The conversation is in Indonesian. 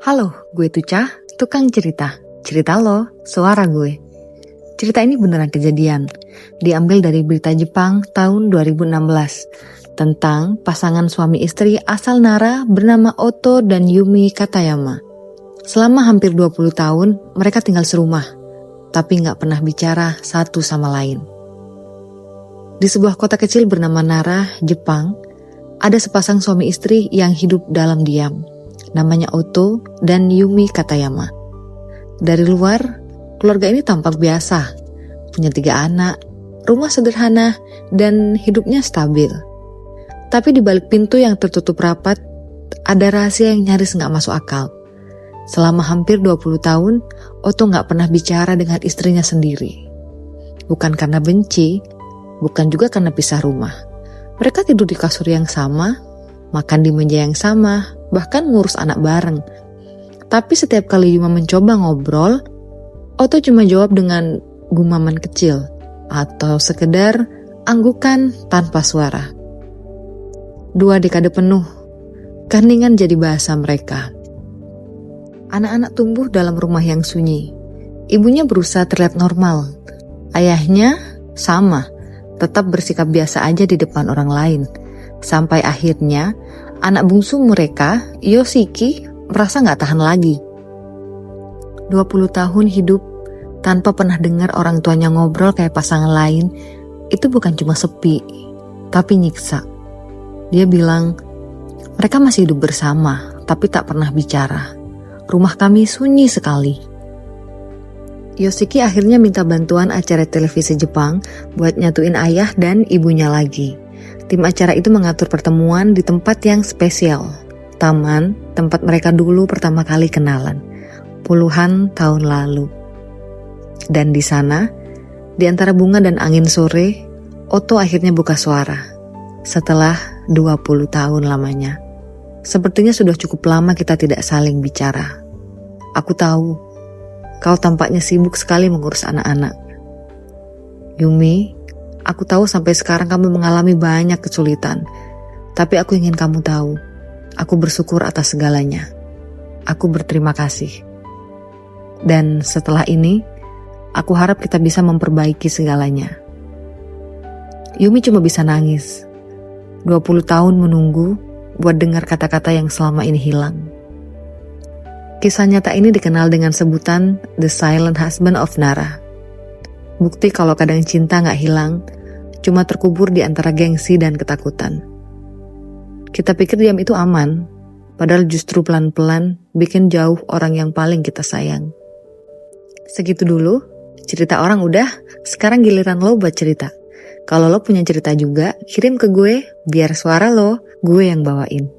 Halo, gue Tuca, tukang cerita. Cerita lo, suara gue. Cerita ini beneran kejadian. Diambil dari berita Jepang tahun 2016 tentang pasangan suami istri asal Nara bernama Oto dan Yumi Katayama. Selama hampir 20 tahun, mereka tinggal serumah, tapi gak pernah bicara satu sama lain. Di sebuah kota kecil bernama Nara, Jepang, ada sepasang suami istri yang hidup dalam diam. Namanya Oto dan Yumi Katayama. Dari luar, keluarga ini tampak biasa, punya 3 anak, rumah sederhana, dan hidupnya stabil. Tapi di balik pintu yang tertutup rapat, ada rahasia yang nyaris gak masuk akal. Selama hampir 20 tahun, Oto gak pernah bicara dengan istrinya sendiri. Bukan karena benci, bukan juga karena pisah rumah. Mereka tidur di kasur yang sama, makan di meja yang sama, bahkan ngurus anak bareng. Tapi setiap kali Yuma mencoba ngobrol, Oto cuma jawab dengan gumaman kecil atau sekedar anggukan tanpa suara. 2 dekade penuh, keheningan jadi bahasa mereka. Anak-anak tumbuh dalam rumah yang sunyi. Ibunya berusaha terlihat normal. Ayahnya sama, tetap bersikap biasa aja di depan orang lain. Sampai akhirnya, anak bungsu mereka, Yoshiki, merasa gak tahan lagi. 20 tahun hidup tanpa pernah dengar orang tuanya ngobrol kayak pasangan lain, itu bukan cuma sepi, tapi nyiksa. Dia bilang, mereka masih hidup bersama, tapi tak pernah bicara. Rumah kami sunyi sekali. Yoshiki akhirnya minta bantuan acara televisi Jepang buat nyatuin ayah dan ibunya lagi. Tim acara itu mengatur pertemuan di tempat yang spesial, taman tempat mereka dulu pertama kali kenalan, puluhan tahun lalu. Dan di sana, di antara bunga dan angin sore, Oto akhirnya buka suara. Setelah 20 tahun lamanya. Sepertinya sudah cukup lama kita tidak saling bicara. Aku tahu, kau tampaknya sibuk sekali mengurus anak-anak. Yumi, aku tahu sampai sekarang kamu mengalami banyak kesulitan. Tapi aku ingin kamu tahu, aku bersyukur atas segalanya. Aku berterima kasih. Dan setelah ini, aku harap kita bisa memperbaiki segalanya. Yumi cuma bisa nangis. 20 tahun menunggu buat dengar kata-kata yang selama ini hilang. Kisah nyata ini dikenal dengan sebutan The Silent Husband of Nara. Bukti kalau kadang cinta gak hilang, cuma terkubur di antara gengsi dan ketakutan. Kita pikir diam itu aman, padahal justru pelan-pelan bikin jauh orang yang paling kita sayang. Segitu dulu, cerita orang udah, sekarang giliran lo buat cerita. Kalau lo punya cerita juga, kirim ke gue, biar suara lo, gue yang bawain.